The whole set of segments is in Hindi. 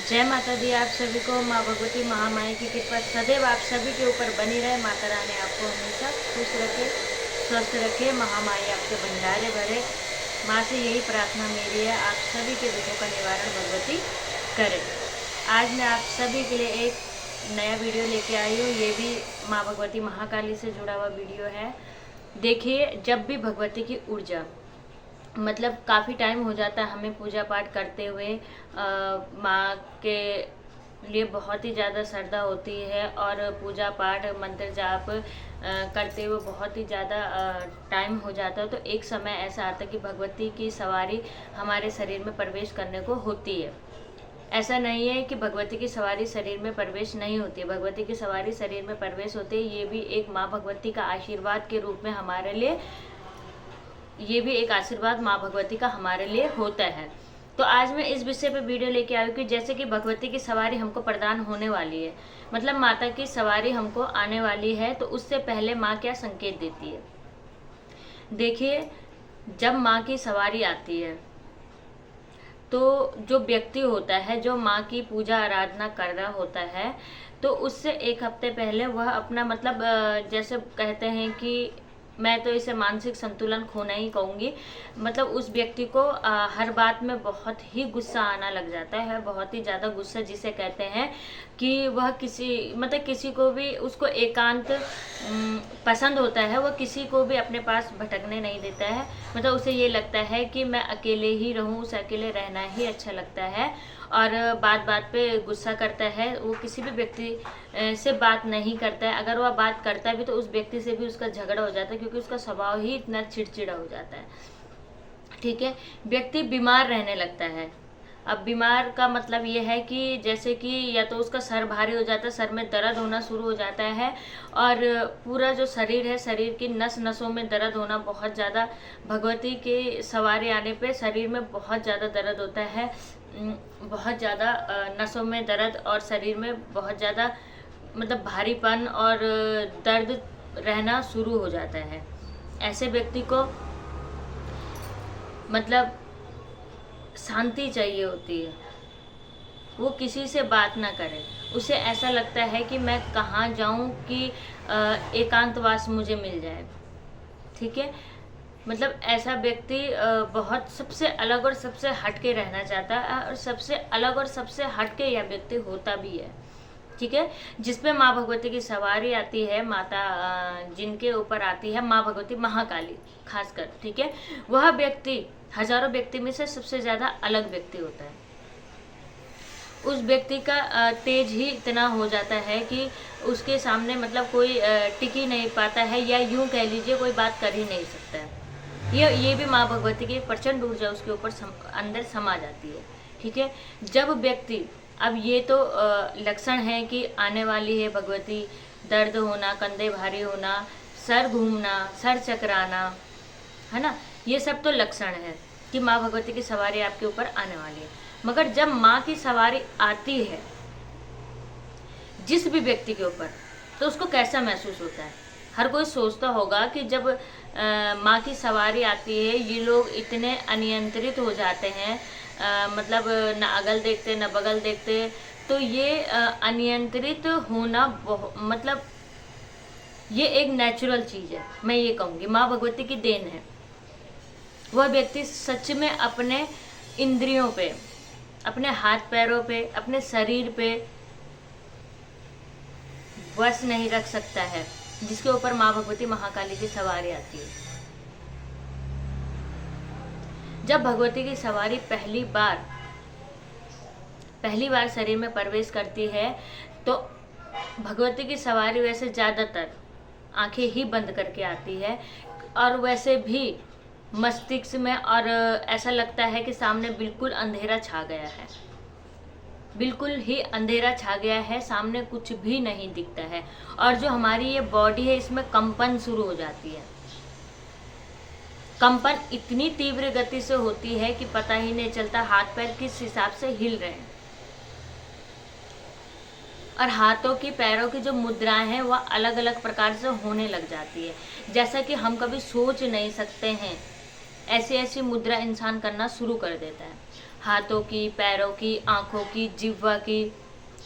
जय माता दी। आप सभी को माँ भगवती महामाया की कृपा सदैव आप सभी के ऊपर बनी रहे। माता रानी आपको हमेशा खुश रखे, स्वस्थ रखे, महामाया आपके भंडारे भरे। माँ से यही प्रार्थना मेरी है, आप सभी के दुखों का निवारण भगवती करे। आज मैं आप सभी के लिए एक नया वीडियो लेके आई हूँ। ये भी माँ भगवती महाकाली से जुड़ा हुआ वीडियो है। देखिए, जब भी भगवती की ऊर्जा मतलब काफ़ी टाइम हो जाता है हमें पूजा पाठ करते हुए, माँ के लिए बहुत ही ज़्यादा श्रद्धा होती है और पूजा पाठ मंत्र जाप करते हुए बहुत ही ज़्यादा टाइम हो जाता है। तो एक समय ऐसा आता है कि भगवती की सवारी हमारे शरीर में प्रवेश करने को होती है। ऐसा नहीं है कि भगवती की सवारी शरीर में प्रवेश नहीं होती है, भगवती की सवारी शरीर में प्रवेश होती है। ये भी एक माँ भगवती का आशीर्वाद के रूप में हमारे लिए, ये भी एक आशीर्वाद माँ भगवती का हमारे लिए होता है। तो आज मैं इस विषय पे वीडियो लेके आई हूँ कि जैसे कि भगवती की सवारी हमको प्रदान होने वाली है, मतलब माता की सवारी हमको आने वाली है, तो उससे पहले माँ क्या संकेत देती है। देखिए, जब माँ की सवारी आती है तो जो व्यक्ति होता है, जो माँ की पूजा आराधना कर रहा होता है, तो उससे एक हफ्ते पहले वह अपना मतलब जैसे कहते हैं कि मैं तो इसे मानसिक संतुलन खोना ही कहूँगी। मतलब उस व्यक्ति को हर बात में बहुत ही गुस्सा आना लग जाता है, बहुत ही ज़्यादा गुस्सा, जिसे कहते हैं कि वह किसी को भी उसको एकांत पसंद होता है, वह किसी को भी अपने पास भटकने नहीं देता है। मतलब उसे ये लगता है कि मैं अकेले ही रहूँ, उसे अकेले रहना ही अच्छा लगता है और बात बात पे गुस्सा करता है। वो किसी भी व्यक्ति से बात नहीं करता है, अगर वह बात करता है भी तो उस व्यक्ति से भी उसका झगड़ा हो जाता है, क्योंकि उसका स्वभाव ही इतना चिड़चिड़ा हो जाता है। ठीक है, व्यक्ति बीमार रहने लगता है। अब बीमार का मतलब ये है कि जैसे कि या तो उसका सर भारी हो जाता है, सर में दर्द होना शुरू हो जाता है और पूरा जो शरीर है, शरीर की नस नसों में दर्द होना बहुत ज़्यादा। भगवती के सवारी आने पे शरीर में बहुत ज़्यादा दर्द होता है, बहुत ज़्यादा नसों में दर्द और शरीर में बहुत ज़्यादा मतलब भारीपन और दर्द रहना शुरू हो जाता है। ऐसे व्यक्ति को मतलब शांति चाहिए होती है, वो किसी से बात ना करे। उसे ऐसा लगता है कि मैं कहाँ जाऊँ कि एकांतवास मुझे मिल जाए। ठीक है, मतलब ऐसा व्यक्ति बहुत सबसे अलग और सबसे हटके रहना चाहता है और सबसे अलग और सबसे हटके यह व्यक्ति होता भी है। ठीक है, जिसपे माँ भगवती की सवारी आती है, माता जिनके ऊपर आती है माँ भगवती महाकाली खासकर, ठीक है, वह व्यक्ति हजारों व्यक्ति में से सबसे ज़्यादा अलग व्यक्ति होता है। उस व्यक्ति का तेज ही इतना हो जाता है कि उसके सामने मतलब कोई टिक ही नहीं पाता है, या यूं कह लीजिए कोई बात कर ही नहीं सकता है। ये भी माँ भगवती की प्रचंड ऊर्जा उसके ऊपर अंदर समा जाती है। ठीक है, जब व्यक्ति, अब ये तो लक्षण है कि आने वाली है भगवती, दर्द होना, कंधे भारी होना, सर घूमना, सर चकराना, है ना, ये सब तो लक्षण है कि माँ भगवती की सवारी आपके ऊपर आने वाली है। मगर जब माँ की सवारी आती है जिस भी व्यक्ति के ऊपर, तो उसको कैसा महसूस होता है। हर कोई सोचता होगा कि जब माँ की सवारी आती है, ये लोग इतने अनियंत्रित हो जाते हैं, मतलब न अगल देखते न बगल देखते। तो ये अनियंत्रित होना मतलब ये एक नेचुरल चीज़ है, मैं ये कहूँगी माँ भगवती की देन है। वह व्यक्ति सच में अपने इंद्रियों पे, अपने हाथ पैरों पे, अपने शरीर पे वश नहीं रख सकता है, जिसके ऊपर माँ भगवती महाकाली की सवारी आती है। जब भगवती की सवारी पहली बार शरीर में प्रवेश करती है, तो भगवती की सवारी वैसे ज़्यादातर आंखें ही बंद करके आती है और वैसे भी मस्तिष्क में, और ऐसा लगता है कि सामने बिल्कुल अंधेरा छा गया है, बिल्कुल ही अंधेरा छा गया है, सामने कुछ भी नहीं दिखता है। और जो हमारी ये बॉडी है, इसमें कंपन शुरू हो जाती है। कंपन इतनी तीव्र गति से होती है कि पता ही नहीं चलता हाथ पैर किस हिसाब से हिल रहे हैं, और हाथों की पैरों की जो मुद्राएं हैं वह अलग अलग प्रकार से होने लग जाती है, जैसा कि हम कभी सोच नहीं सकते हैं। ऐसी ऐसी मुद्रा इंसान करना शुरू कर देता है। हाथों की, पैरों की, आँखों की, जिह्वा की,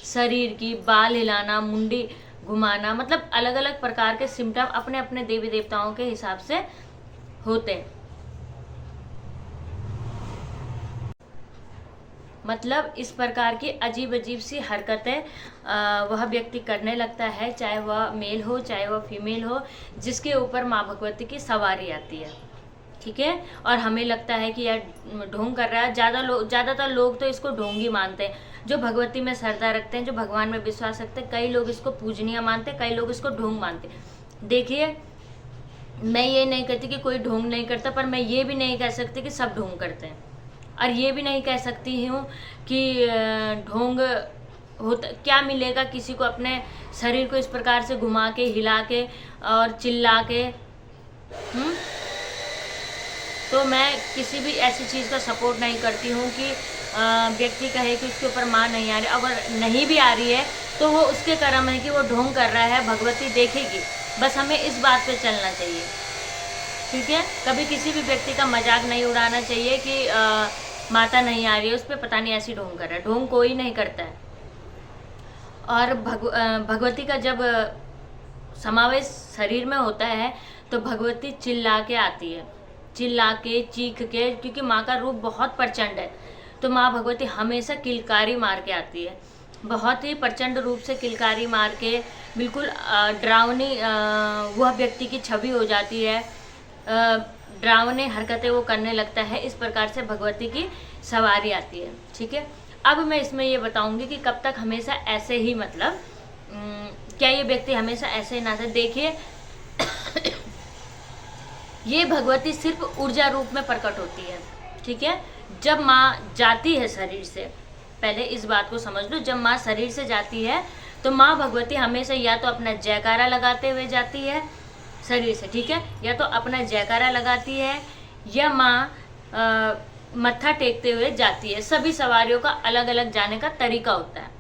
शरीर की, बाल हिलाना, मुंडी घुमाना, मतलब अलग अलग प्रकार के सिम्टम अपने अपने देवी देवताओं के हिसाब से होते हैं। मतलब इस प्रकार की अजीब अजीब सी हरकतें वह व्यक्ति करने लगता है, चाहे वह मेल हो चाहे वह फीमेल हो, जिसके ऊपर माँ भगवती की सवारी आती है। ठीक है, और हमें लगता है कि यार ढोंग कर रहा है। ज़्यादातर लोग तो इसको ढोंग ही मानते हैं, जो भगवती में श्रद्धा रखते हैं, जो भगवान में विश्वास रखते हैं। कई लोग इसको पूजनीय मानते हैं, कई लोग इसको ढोंग मानते हैं। देखिए, मैं ये नहीं कहती कि कोई ढोंग नहीं करता, पर मैं ये भी नहीं कह सकती कि सब ढोंग करते हैं, और ये भी नहीं कह सकती हूँ कि ढोंग होता क्या मिलेगा किसी को अपने शरीर को इस प्रकार से घुमा के, हिला के और चिल्ला के। तो मैं किसी भी ऐसी चीज़ का सपोर्ट नहीं करती हूँ कि व्यक्ति कहे कि उसके ऊपर माँ नहीं आ रही। अगर नहीं भी आ रही है तो वो उसके कर्म है कि वो ढोंग कर रहा है, भगवती देखेगी। बस हमें इस बात पे चलना चाहिए। ठीक है, कभी किसी भी व्यक्ति का मजाक नहीं उड़ाना चाहिए कि माता नहीं आ रही है, उस पर पता नहीं ऐसी ढोंग कर रहा है। ढोंग कोई नहीं करता है। और भगवती का जब समावेश शरीर में होता है तो भगवती चिल्ला के आती है, चिल्ला के, चीख के, क्योंकि माँ का रूप बहुत प्रचंड है। तो माँ भगवती हमेशा किलकारी मार के आती है, बहुत ही प्रचंड रूप से किलकारी मार के, बिल्कुल डरावनी वह व्यक्ति की छवि हो जाती है, डरावनी हरकतें वो करने लगता है। इस प्रकार से भगवती की सवारी आती है। ठीक है, अब मैं इसमें ये बताऊंगी कि कब तक हमेशा ऐसे ही, मतलब क्या ये व्यक्ति हमेशा ऐसे ही ना था। देखिए, ये भगवती सिर्फ ऊर्जा रूप में प्रकट होती है। ठीक है, जब माँ जाती है शरीर से, पहले इस बात को समझ लो, जब माँ शरीर से जाती है तो माँ भगवती हमेशा या तो अपना जयकारा लगाते हुए जाती है शरीर से। ठीक है, या तो अपना जयकारा लगाती है, या माँ मत्था टेकते हुए जाती है। सभी सवारियों का अलग अलग जाने का तरीका होता है।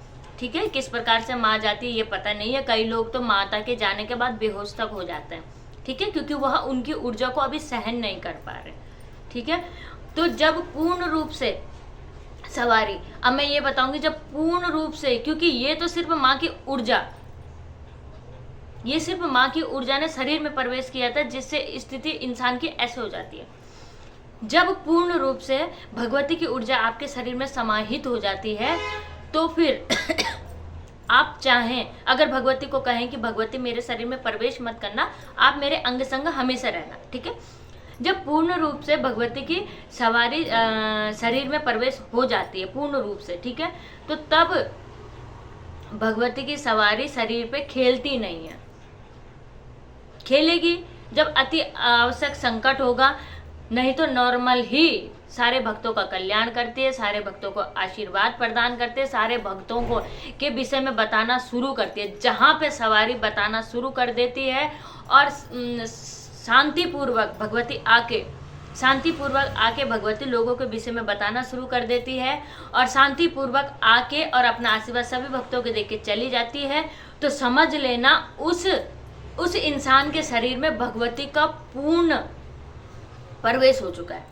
ठीक है, किस प्रकार से माँ जाती है ये पता नहीं है। कई लोग तो माता के जाने के बाद बेहोश तक हो जाते हैं। ठीक है, क्योंकि वह उनकी ऊर्जा को अभी सहन नहीं कर पा रहे। ठीक है, तो जब पूर्ण रूप से सवारी, अब मैं ये बताऊंगी जब पूर्ण रूप से, क्योंकि ये तो सिर्फ माँ की ऊर्जा, ये सिर्फ माँ की ऊर्जा ने शरीर में प्रवेश किया था, जिससे स्थिति इंसान की ऐसे हो जाती है। जब पूर्ण रूप से भगवती की ऊर्जा आपके शरीर में समाहित हो जाती है तो फिर आप चाहें, अगर भगवती को कहें कि भगवती मेरे शरीर में प्रवेश मत करना, आप मेरे अंग संग हमेशा रहना। ठीक है, जब पूर्ण रूप से भगवती की सवारी शरीर में प्रवेश हो जाती है पूर्ण रूप से, ठीक है, तो तब भगवती की सवारी शरीर पे खेलती नहीं है। खेलेगी जब अति आवश्यक संकट होगा, नहीं तो नॉर्मल ही सारे भक्तों का कल्याण करती है, सारे भक्तों को आशीर्वाद प्रदान करती है, सारे भक्तों को के विषय में बताना शुरू करती है। जहाँ पे सवारी बताना शुरू कर देती है और शांतिपूर्वक भगवती लोगों के विषय में बताना शुरू कर देती है और शांतिपूर्वक आके और अपना आशीर्वाद सभी भक्तों के देके चली जाती है, तो समझ लेना उस इंसान के शरीर में भगवती का पूर्ण प्रवेश हो चुका है।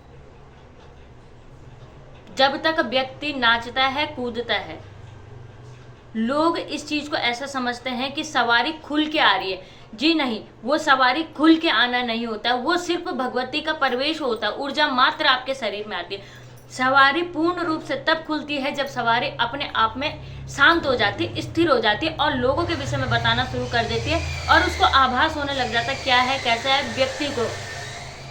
जब तक व्यक्ति नाचता है, कूदता है, लोग इस चीज को ऐसा समझते हैं कि सवारी खुल के आ रही है। जी नहीं, वो सवारी खुल के आना नहीं होता, वो सिर्फ भगवती का प्रवेश होता है, ऊर्जा मात्र आपके शरीर में आती है। सवारी पूर्ण रूप से तब खुलती है जब सवारी अपने आप में शांत हो जाती है, स्थिर हो जाती है और लोगों के विषय में बताना शुरू कर देती है और उसको आभास होने लग जाता है क्या है कैसा है।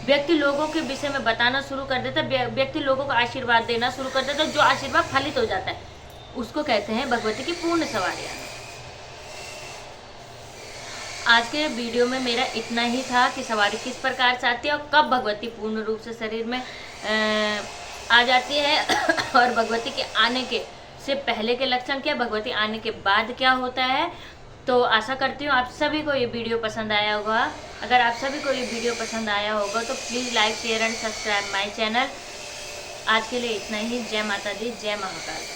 व्यक्ति लोगों के विषय में बताना शुरू कर देता है, व्यक्ति लोगों को आशीर्वाद देना शुरू कर देता है, जो आशीर्वाद फलित हो जाता है, उसको कहते हैं भगवती की पूर्ण सवारी आना। आज के वीडियो में मेरा इतना ही था कि सवारी किस प्रकार से आती है और कब भगवती पूर्ण रूप से शरीर में आ जाती है और भगवती के आने के से पहले के लक्षण क्या, भगवती आने के बाद क्या होता है। तो आशा करती हूँ आप सभी को ये वीडियो पसंद आया होगा। अगर आप सभी को ये वीडियो पसंद आया होगा तो please like, share and subscribe my channel. आज के लिए इतना ही। जय माता दी, जय महाकाल।